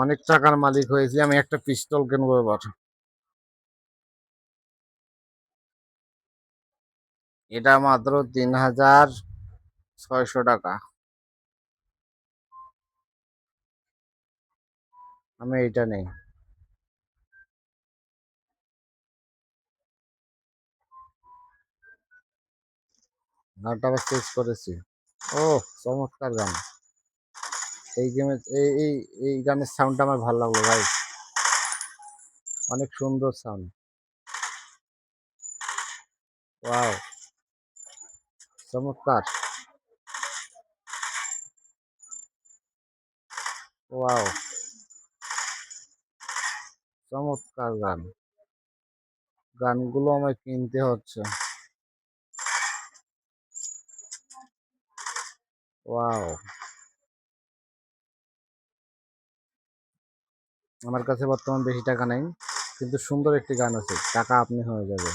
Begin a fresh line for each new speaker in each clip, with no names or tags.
অনেক টাকার মালিক হয়েছি আমি। একটা পিস্তল কিনবো এবার। এটা মাত্র 3,600 টাকা। আমি এইটা নেই। গানটা আবার চেঞ্জ করেছি। ও, চমৎকার গান। এই গেমের এই গানের সাউন্ডটা আমার ভালো লাগলো ভাই। অনেক সুন্দর সাউন্ড। ওয়াও, চমৎকার। ওয়াও, চমৎকার গান। গানগুলো আমায় কিনতে হচ্ছে। ওয়াও। আমার কাছে বর্তমান বেশি টাকা নেই, কিন্তু সুন্দর একটি গান আছে, টাকা আপনি হয়ে যাবে।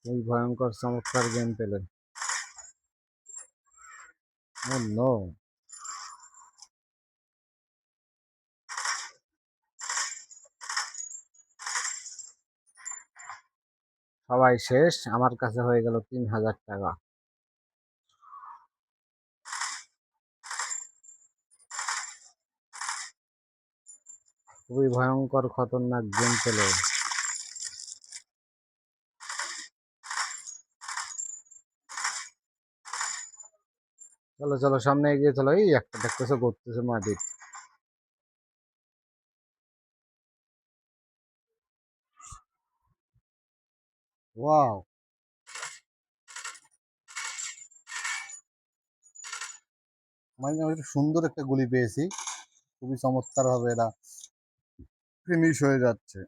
এই ভয়ঙ্কর চমৎকার গেম পেলেন। ও নো। সবাই শেষ, আমার কাছে হয়ে গেল 3,000 টাকা। খুবই ভয়ঙ্কর খতরনাক গেম পেলে। চলো চলো, সামনে এগিয়ে চলো। এই একটা দেখতেছো করতেছে মাটি। ওয়াও, মানে আমি একটা সুন্দর একটা গুলি পেয়েছি। খুবই চমৎকার ভাবে এরা ফিনিশ হয়ে যাচ্ছে।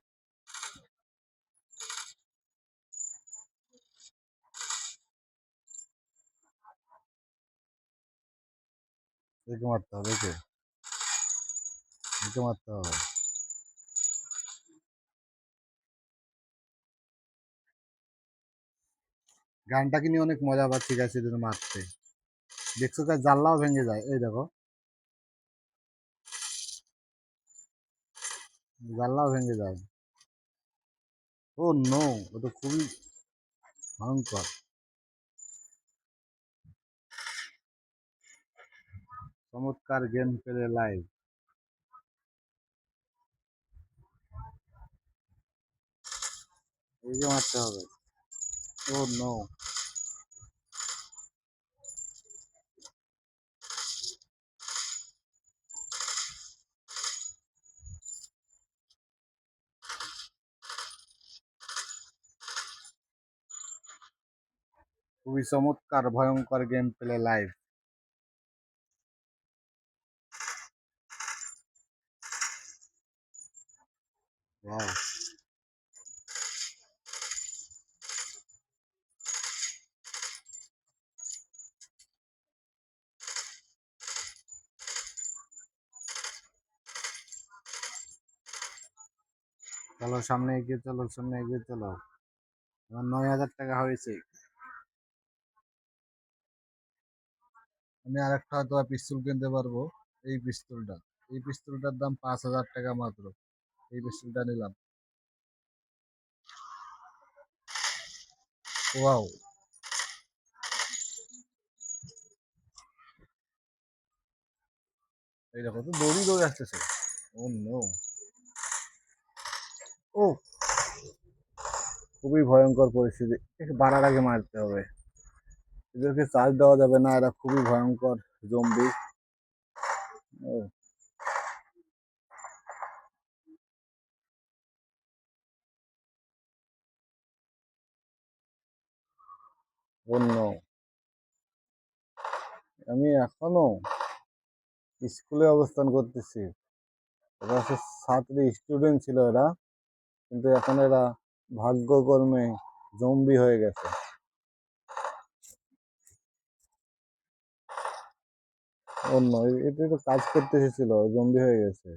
একে মারতে হবে, একে একে মারতে হবে। গানটাকে নিয়ে অনেক মজা পাচ্ছি গাছ এদের মারতে। দেখছো গাছ, জানলাও ভেঙে যায়। এই দেখো, জানলাও ভেঙে যায়। ও নো, ও তো খুবই ভয়ঙ্কর। চমৎকার গেম পেলে লাইভ। এই যে মারতে হবে। ও নো। খুবই চমৎকার ভয়ঙ্কর গেম প্লে লাইভ। ওয়াও। চলো সামনে এগিয়ে চলো, সামনে এগিয়ে চলো। আমার 9,000 টাকা হয়েছে। আমি আর একটা হয়তো পিস্তল কিনতে পারবো। এই পিস্তলটা, এই পিস্তলটার দাম 5,000 টাকা মাত্র। এই পিস্তলটা নিলাম। ওয়াও। এই দেখো তো, দৌড়ি দৌড়ে আসতেছে। ও নো। ও, খুবই ভয়ঙ্কর পরিস্থিতি। একে বাড়ার আগে মারতে হবে। এদেরকে চার্জ দেওয়া যাবে না, এরা খুবই ভয়ঙ্কর জম্বি। ও, অন্য। আমি এখনো স্কুলে অবস্থান করতেছি। এরা হচ্ছে ছাত্রী, স্টুডেন্ট ছিল এরা, কিন্তু এখন এরা ভাগ্যকর্মে জম্বি হয়ে গেছে। অন্য, এটা তো কাজ করতে এসেছিল, জম্বি হয়ে গেছে।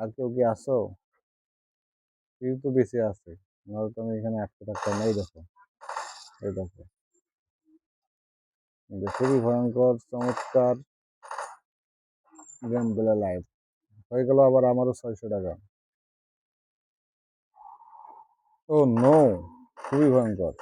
আর কেউ কি আসো? কেউ তো বেঁচে আছে। নাহলে তো আমি এখানে আটকে থাকতাম না। এই দেখো, এই দেখো, এই যে খুবই ভয়ঙ্কর চমৎকার গেম প্লে লাইভ হয়ে গেল আবার আমারও 600 টাকা। ও নো, খুবই ভয়ঙ্কর।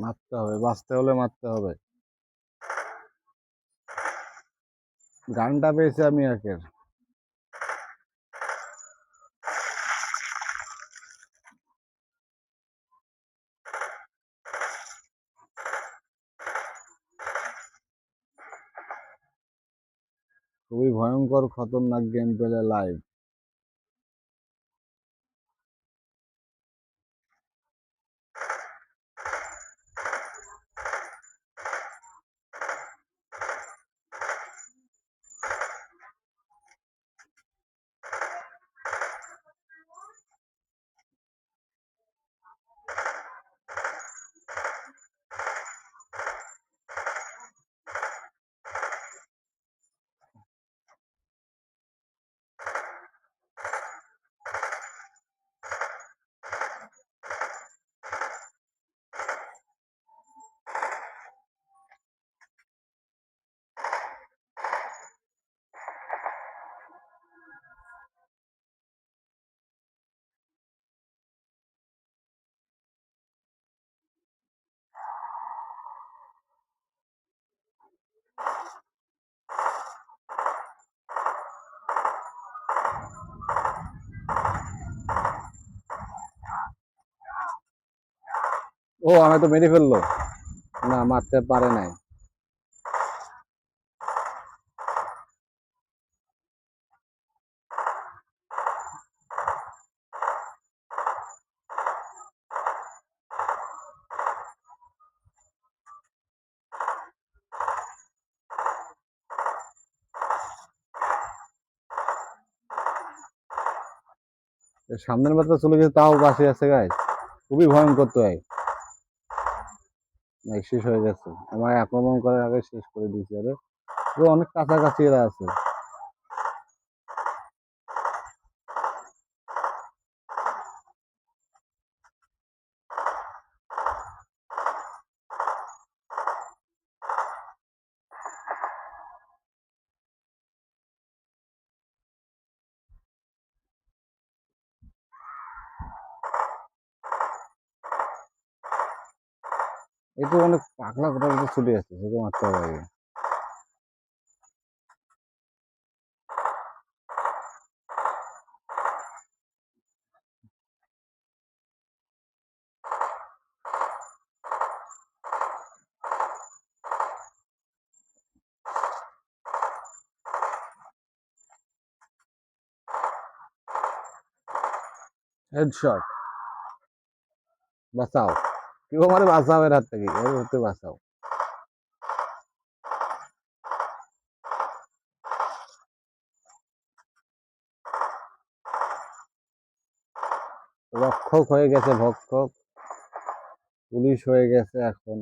মারতে হবে, বাঁচতে হলে মারতে হবে। গানটা পেয়েছি আমি একের। খুবই ভয়ঙ্কর খতরনাক গেম প্লে লাইভ। ও আমি তো মেরে ফেললো। না, মারতে পারে নাই। সামনের মাত্রা চলে গেছে, তাও বাঁচে আছে গাইস। খুবই ভয়ঙ্কর তো ভাই। শেষ হয়ে গেছে, আমার আক্রমণ করার আগে শেষ করে দিয়েছে। আরে অনেক কাছাকাছি এরা আছে। এই তো অনেক পাগলা কথা চলে আসছে, সেটা মারতে হবে আগে। হেডশট। বাঁচাও, কেউ আমার বাঁচাও এর হাত থেকে, এর হতে বাঁচাও। রক্ষক হয়ে গেছে ভক্ষক, পুলিশ হয়ে গেছে এখন।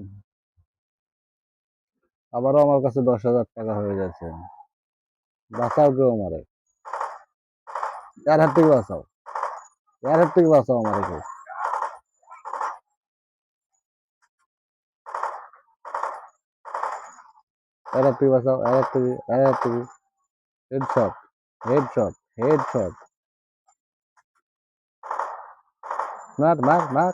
আবারও আমার কাছে 10,000 টাকা হয়ে গেছে। বাঁচাও কেউ আমারে, এর হাত থেকে বাঁচাও, এর হাত থেকে বাঁচাও আমারে কেউ। এর হাত থেকে বাঁচাও, এর হাত থেকে, এর হাত থেকে। Headshot, headshot, headshot. মার মার মার।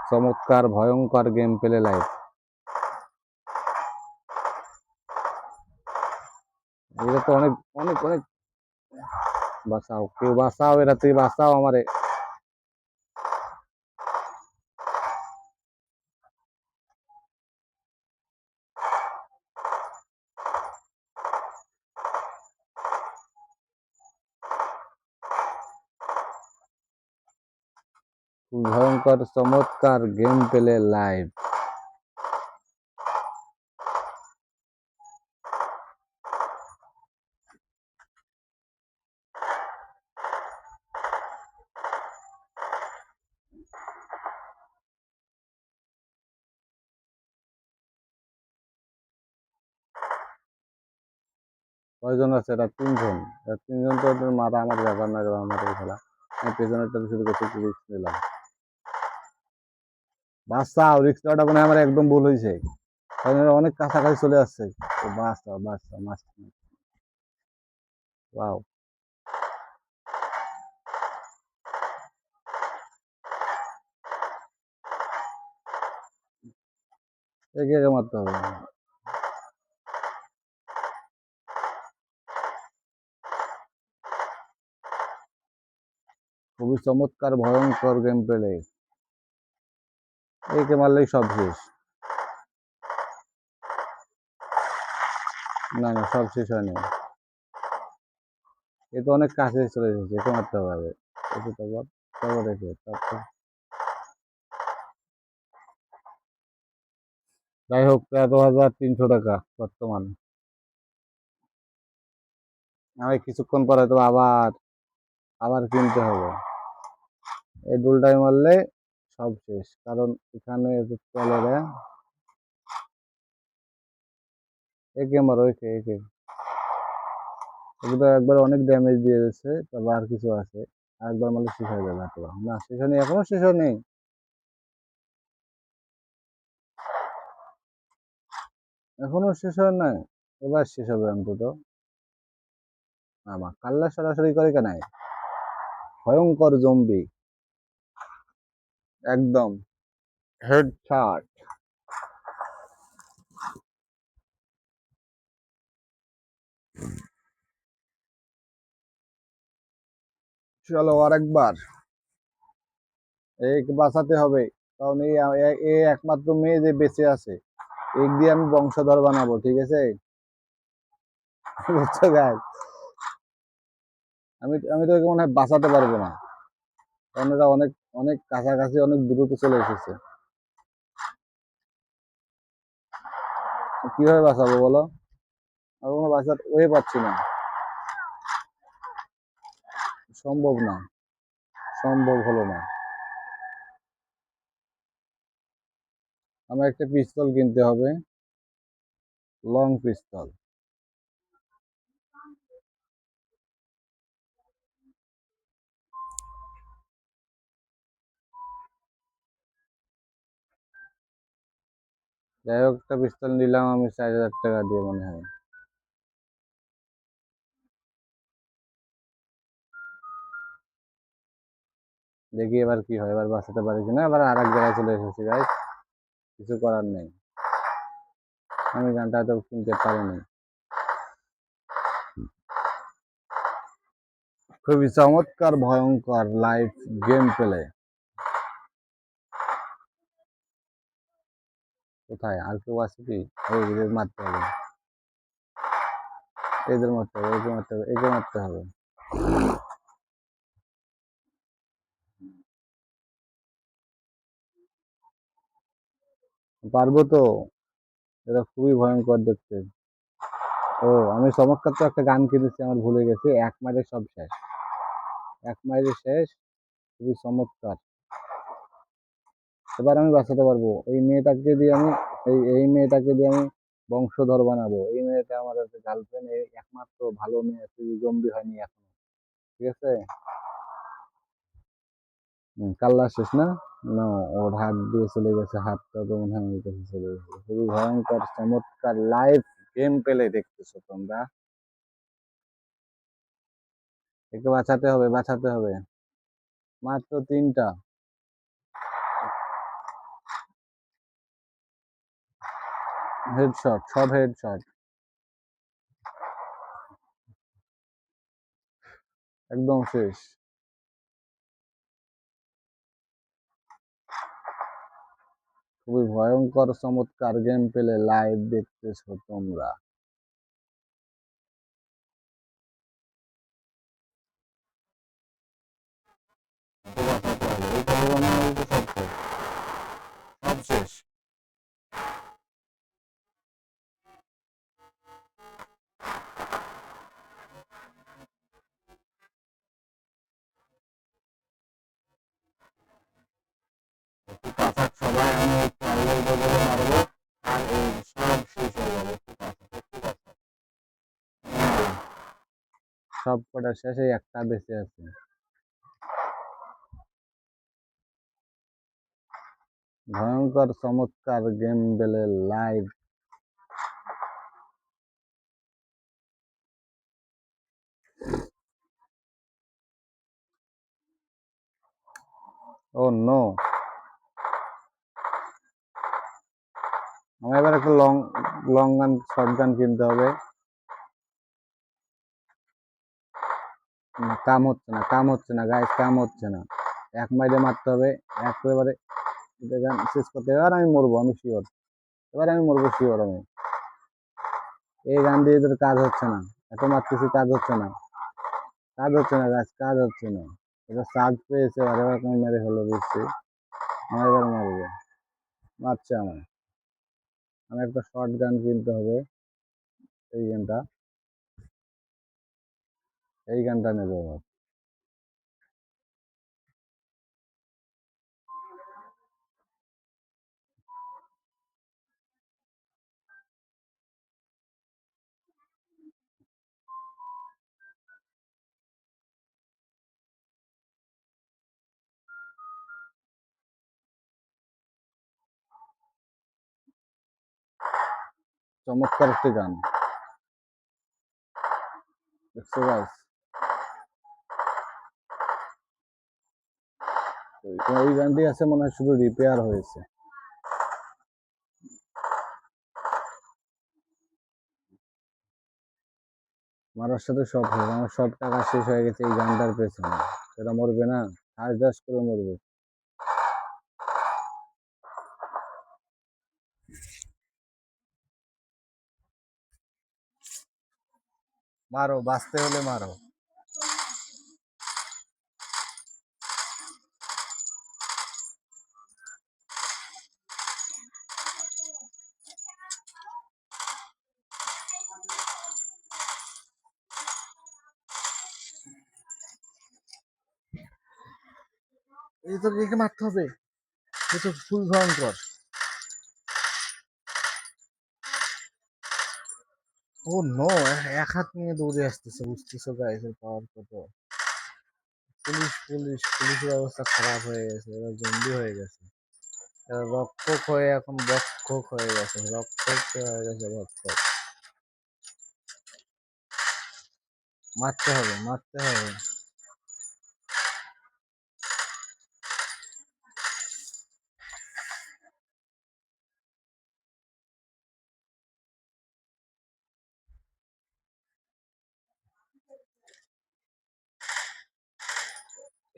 চমৎকার ভয়ঙ্কর গেম প্লে লাইভ। এটা তো অনেক অনেক অনেক। বাঁচাও কেউ, বাঁচাও এরা থেকে, বাঁচাও আমারে। ভয়ঙ্কর চমৎকার গেম প্লে লাইভ। কয়জন আছে? এরা তিনজন। এরা তিনজন তো ওদের মারা আমার ব্যাপার না, এবার আমার খেলা। আমি পেছনেরটা শুরু করছি, একটু রিস্ক নিলাম। বাঁচাও, রিস্ক নেওয়াটা মনে হয় আমার একদম ভুল হয়েছে, কারণ এরা অনেক কাছাকাছি চলে আসছে। বাঁচাও বাঁচাও মাছ। ওয়াও, একে একে মারতে হবে। খুবই চমৎকার ভয়ঙ্কর গেম প্লে। একে মারলেই সব শেষ। না না, সব শেষ হয়নি। এ তো অনেক কাছে চলে এসেছে, একে মারতে হবে। একে তারপর রেখে তারপর যাই হোক, 13,300 টাকা বর্তমান। আমি কিছুক্ষণ পরে তো আবার আবার কিনতে হবে। এই ডুলটাই মারলে সব শেষ, কারণ এখানে চলে রে। একে মারো, একে একে। এগুলো একবার অনেক ড্যামেজ দিয়ে দিচ্ছে, তবে আর কিছু আছে। আরেকবার মারলে শেষ হয়ে যাবে হয়তো। না, শেষ হয়নি, এখনো শেষ হয়নি। এখনো শেষ হয় নাই। এবার শেষ হবে অন্তত। আমার কাল্লা সরাসরি করে কেন? ভয়ঙ্কর জম্বি। একদম হেডশট। চলো আরেকবার। একে বাঁচাতে হবে, কারণ এই একমাত্র মেয়ে যে বেঁচে আছে, এই দিয়ে আমি বংশধর বানাবো, ঠিক আছে? বুঝছো গাইস? আমি আমি তো একে মনে হয় বাঁচাতে পারবো না, কারণ এরা অনেক অনেক কাছাকাছি, অনেক দ্রুত চলে এসেছে। কিভাবে বাঁচাবো বলো? আর কোনো বাঁচার ওয়ে পাচ্ছি না। সম্ভব না, সম্ভব হলো না। আমার একটা পিস্তল কিনতে হবে, লং পিস্তল। যাই হোক, একটা পিস্তল নিলাম আমি 4,000 টাকা দিয়ে মনে হয়। দেখি এবার কি হয়, এবার বাঁচাতে পারি কিনা। এবার আর এক জায়গায় চলে এসেছি গাইস, কিছু করার নেই। আমি গানটা তো কিনতে পারিনি। খুবই চমৎকার ভয়ঙ্কর লাইভ গেম প্লে। কোথায় আর কেউ আছে কি? এই এদের মারতে হবে, এদের মারতে হবে, একে মারতে হবে, একে মারতে হবে। পারবো তো? এটা খুবই ভয়ঙ্কর দেখতে। ও, আমি চমৎকার তো একটা গান কিনেছি, আমার ভুলে গেছি। এক মাইলে সব শেষ, এক মাইলে শেষ। খুবই চমৎকার। এবার আমি বাঁচাতে পারবো। এই মেয়েটাকে দিয়ে আমি এই মেয়েটাকে দিয়ে আমি বংশধর বানাবো। এই মেয়েটা আমার গার্লফ্রেন্ড, একমাত্র ভালো মেয়ে আছে, জম্বি হয়নি এখনো, ঠিক আছে? কাল্লা শেষ না? না, ওর হাত দিয়ে চলে গেছে, হাতটা তো মনে হয় আমার কাছে চলে গেছে। খুবই ভয়ঙ্কর চমৎকার লাইভ গেম পেলে দেখতেছো তোমরা। একে বাঁচাতে হবে, বাঁচাতে হবে। মাত্র 3টা। হেডশট, সব হেডশট। একদম শেষ। খুবই ভয়ঙ্কর চমৎকার গেম পেলে লাইভ দেখতেছো তোমরা। বাঁচাতে হবে, এই কথা বলা মানে তো সব শেষ, সব শেষ। একটু কাছাক সবাই, আমি একটু আল্লাহ বদলে মারবো, আর এই সব শেষ হয়ে যাবে। একটু কাছাক, একটু কাছাক। সব কটা শেষ, এই একটা বেঁচে আছে। ভয়ঙ্কর চমৎকার গেম বেলে লাইভ। ও নো, আমার এবার একটা লং লং গান শর্ট গান কিনতে হবে। কাম হচ্ছে না, কাম হচ্ছে না গাইস, কাম হচ্ছে না। এক মাইরে মারতে হবে একেবারে, গান শেষ করতে হবে। এবার আমি মরবো, আমি শিওর, এবার আমি মরবো শিওর। আমি এই গান দিয়ে এদের কাজ হচ্ছে না, এত মারতেছি কাজ হচ্ছে না, কাজ হচ্ছে না গাছ, কাজ হচ্ছে না। এবার চার্জ পেয়েছে, আর এবার আমি মেরে ফেলো বুঝছি। আমার এবার মারবে, মারছে আমার। আমার একটা শর্ট গান কিনতে হবে। এই গানটা, এই গানটা নেবো এবার। চমৎকার একটি গান, দেখছো গাছ। এই গানটি আছে মনে হয়, শুধু রিপেয়ার হয়েছে। মারার সাথে সব হবে, আমার সব টাকা শেষ হয়ে গেছে এই গানটার পেছনে। সেটা মরবে না, হাঁস দাস করে মরবে। মারো, বাঁচতে হলে মারো। এই তো একে মারতে হবে, এ তো ফুল ভয়ঙ্কর। ও নো, এক হাত নিয়ে দৌড়ে আসতেছে, বুঝতেছো গাইস এর পাওয়ার কত। পুলিশ পুলিশ পুলিশের অবস্থা খারাপ হয়ে গেছে, এরা জঙ্গি হয়ে গেছে। এরা রক্ষক হয়ে এখন বক্ষক হয়ে গেছে, রক্ষক হয়ে গেছে রক্ষক। মারতে হবে, মারতে হবে।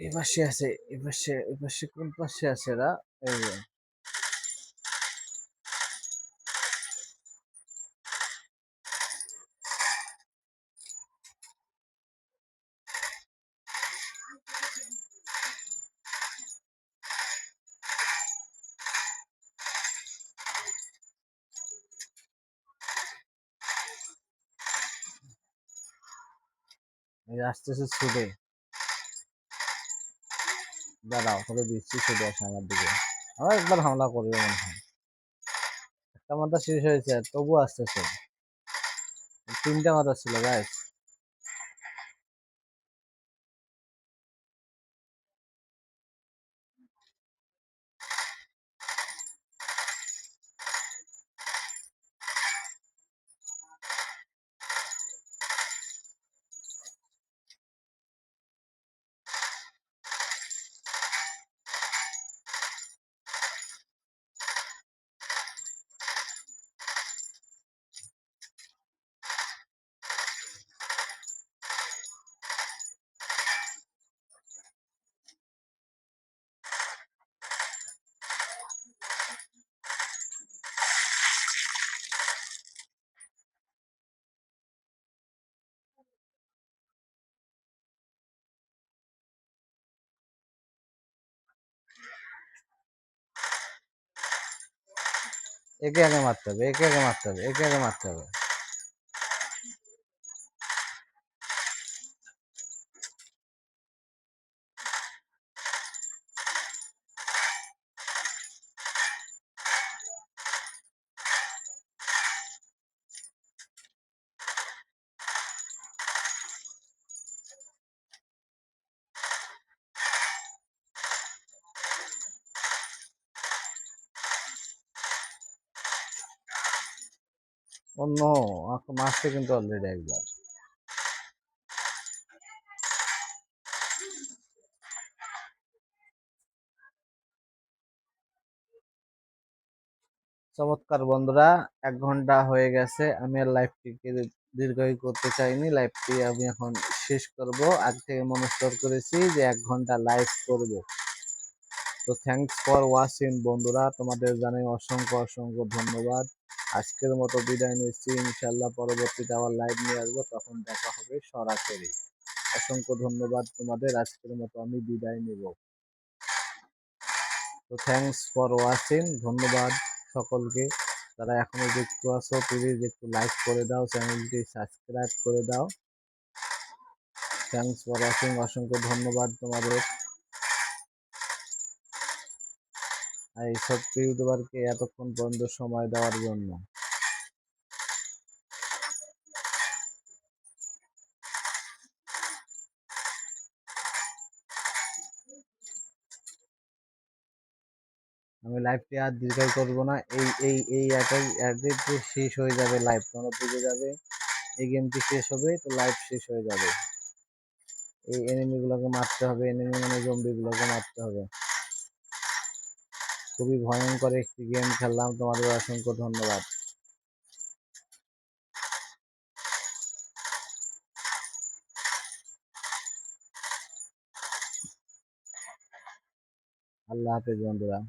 এই পাশে আছে, এই পাশে, এই পাশে কোন পাশে আছে এরা? এই যে, এই যে আসতেছে ছুটে। দাঁড়াও, করে দিচ্ছি, ছুটে আসে আমার দিকে। আবার একবার হামলা করবে মনে হয়। একটা মাথা শেষ হয়েছে, আর তবু আসতেছে। তিনটা মাথা ছিল গাইস। একে আগে মারতে হবে, একে আগে মারতে হবে, একে আগে মারতে হবে। অন্য মাসে কিন্তু অলরেডি একবার। চমৎকার বন্ধুরা, 1 ঘন্টা হয়ে গেছে। আমি আর লাইভটিকে দীর্ঘায়ু করতে চাইনি, লাইভটি আমি এখন শেষ করব। আগে থেকে মনস্থির করেছি যে 1 ঘন্টা লাইভ করব। তো থ্যাংকস ফর ওয়াচিং বন্ধুরা, তোমাদের জানাই অসংখ্য অসংখ্য ধন্যবাদ। আজকের মতো বিদায় নিচ্ছি, ইনশাল্লাহ পরবর্তীতে আবার লাইভ নিয়ে আসবো, তখন দেখা হবে সরাসরি। অসংখ্য ধন্যবাদ তোমাদের, আজকের মতো আমি বিদায় নেব। তো থ্যাংকস ফর ওয়াচিং, ধন্যবাদ সকলকে। যারা এখনো যুক্ত আছো প্লিজ একটু লাইক করে দাও, চ্যানেলটি সাবস্ক্রাইব করে দাও। থ্যাংকস ফর ওয়াচিং, অসংখ্য ধন্যবাদ তোমাদের। আর এইসব ইউটিউবারকে এতক্ষণ পর্যন্ত সময় দেওয়ার জন্য। আমি লাইভটি আর দীর্ঘায়ু করবো না, এই অ্যাডটি শেষ হয়ে যাবে, লাইভ তোমরা বুঝে যাবে। এই গেমটি শেষ হবে তো লাইভ শেষ হয়ে যাবে। এই এনিমিগুলোকে মারতে হবে, এনিমি মানে জম্বিগুলোকে মারতে হবে। খুবই ভয়ঙ্কর একটি গেম খেললাম, তোমাদের অসংখ্য ধন্যবাদ। আল্লাহ হাফেজ বন্ধুরা।